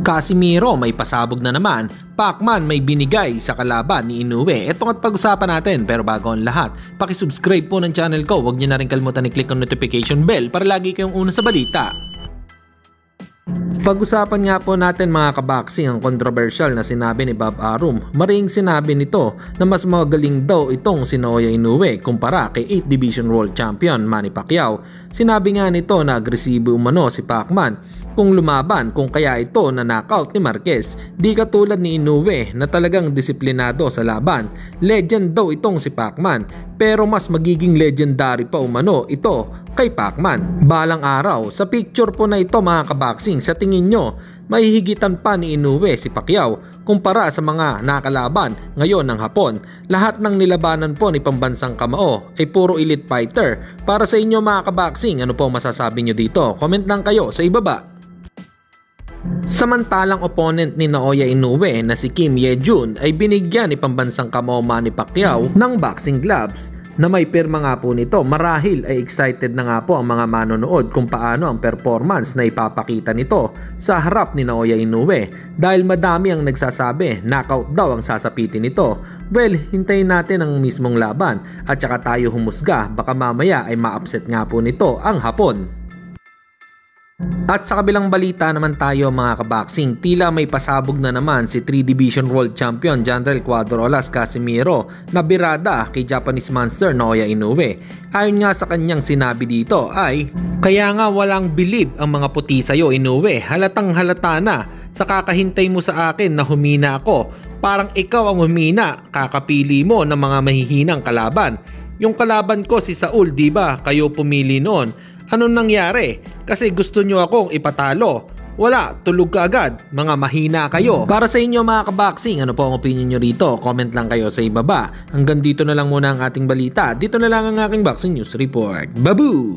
Casimiro may pasabog na naman, Pacman may binigay sa kalaban ni Inoue. Ito at pag-usapan natin, pero bago ang lahat, pakisubscribe po ng channel ko, huwag niyo na rin kalimutan i-click ang notification bell para lagi kayong una sa balita. Pag-usapan nga po natin mga kaboxing ang controversial na sinabi ni Bob Arum. Maring sinabi nito na mas magaling daw itong si Naoya Inoue kumpara kay 8th Division World Champion Manny Pacquiao. Sinabi nga nito na agresibo umano si Pacman kung lumaban, kung kaya ito na knockout ni Marquez. Di katulad ni Inoue na talagang disiplinado sa laban. Legend daw itong si Pacman, pero mas magiging legendary pa umano ito kay Pacman. Balang araw, sa picture po na ito mga kaboxing, sa tingin nyo, mahihigitan pa ni Inoue si Pacquiao kumpara sa mga nakalaban ngayon ng Hapon. Lahat ng nilabanan po ni pambansang kamao ay puro elite fighter. Para sa inyo mga kaboxing, ano po masasabi nyo dito? Comment lang kayo sa ibaba. Samantalang opponent ni Naoya Inoue na si Kim Ye-jun ay binigyan ni pambansang kamao Manny Pacquiao ng boxing gloves na may pirma nga po nito. Marahil ay excited na nga po ang mga manonood kung paano ang performance na ipapakita nito sa harap ni Naoya Inoue, dahil madami ang nagsasabi knockout daw ang sasapitin nito. Well, hintayin natin ang mismong laban at saka tayo humusga, baka mamaya ay ma-upset nga po nito ang Hapon. At sa kabilang balita naman tayo mga kaboxing, tila may pasabog na naman si 3 Division World Champion Jandrel Cuadrolas Casimiro na birada kay Japanese Monster Naoya Inoue. Ayon nga sa kanyang sinabi dito ay, "Kaya nga walang bilib ang mga puti sa'yo Inoue, halatang halata na sa kakahintay mo sa akin na humina ako. Parang ikaw ang humina, kakapili mo ng mga mahihinang kalaban. Yung kalaban ko si Saul, diba? Kayo pumili noon. Anong nangyari? Kasi gusto nyo akong ipatalo. Wala, tulog ka agad. Mga mahina kayo." Para sa inyo mga kaboxing, ano po ang opinion nyo rito? Comment lang kayo sa ibaba. Hanggang dito na lang muna ang ating balita. Dito na lang ang aking boxing news report. Babu!